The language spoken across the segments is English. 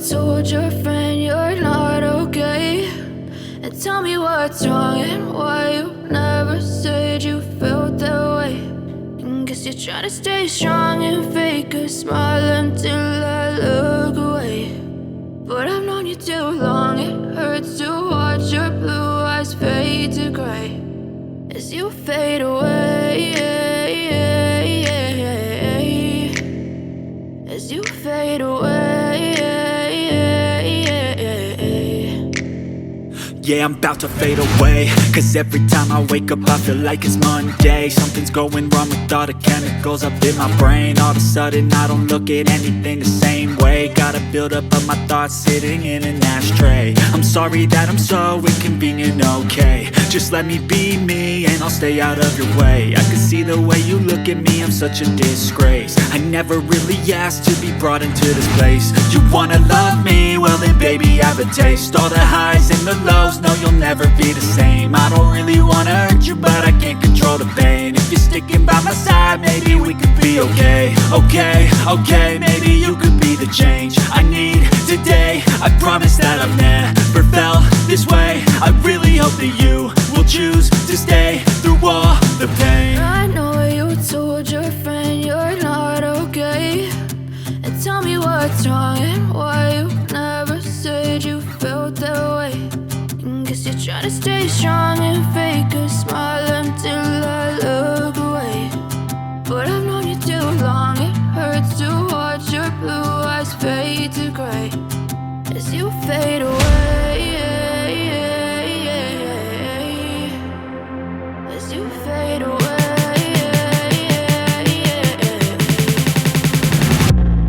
told your friend you're not okay, and tell me what's wrong and why you never said you felt that way. And guess you're trying to stay strong and fake a smile until I look away. But I've known you too long, it hurts to watch your blue eyes fade to gray as you fade away, as you fade away. Yeah, I'm about to fade away, cause every time I wake up I feel like it's Monday. Something's going wrong with all the chemicals up in my brain. All of a sudden I don't look at anything the same way. Gotta build up of my thoughts sitting in an ashtray. I'm sorry that I'm so inconvenient, okay. Just let me be me and I'll stay out of your way. I can see the way you look at me, I'm such a disgrace. I never really asked to be brought into this place. You wanna love me? Well then baby I have a taste. All the highs and the lows, no you'll never be the same. I don't really wanna hurt you but I can't control the pain. If you're sticking by my side maybe we could be okay. Okay, maybe you could be the change I need today. I promise that I've never felt this way. I really hope that you will choose to stay through all the pain. I know you told your friend you're not okay, and tell me what's wrong and why you never said you felt that way. And guess you're trying to stay strong and fake a smile until I look away. But I've known you too long, it hurts to watch your blue eyes fade to gray as you fade away, as you fade away,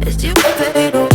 as you fade away.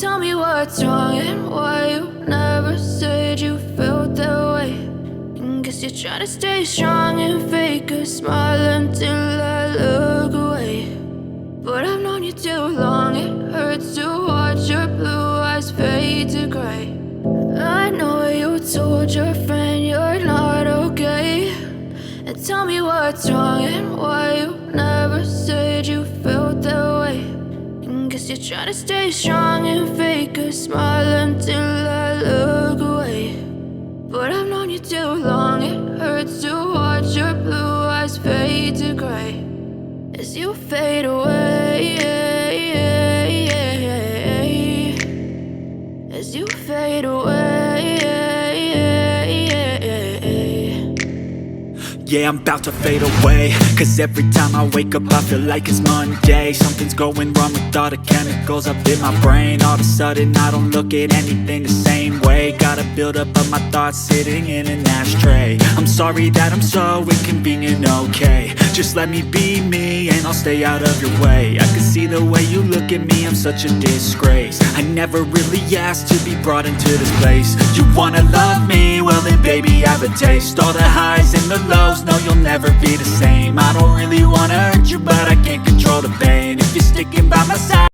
Tell me what's wrong and why you never said you felt that way. And guess you're trying to stay strong and fake a smile until I look away. But I've known you too long, it hurts to watch your blue eyes fade to gray. I know you told your friend you're not okay, and tell me what's wrong and why you never said you felt that way. Guess you're trying to stay strong and fake a smile until I look away. But I've known you too long, it hurts to watch your blue eyes fade to gray as you fade away, as you fade away. Yeah, I'm about to fade away, cause every time I wake up I feel like it's Monday. Something's going wrong with all the chemicals up in my brain. All of a sudden I don't look at anything the same way. way. Got a buildup of my thoughts sitting in an ashtray. I'm sorry that I'm so inconvenient, okay. Just let me be me and I'll stay out of your way. I can see the way you look at me, I'm such a disgrace. I never really asked to be brought into this place. You wanna love me? Well then baby, have a taste. All the highs and the lows, no you'll never be the same. I don't really wanna hurt you, but I can't control the pain. If you're sticking by my side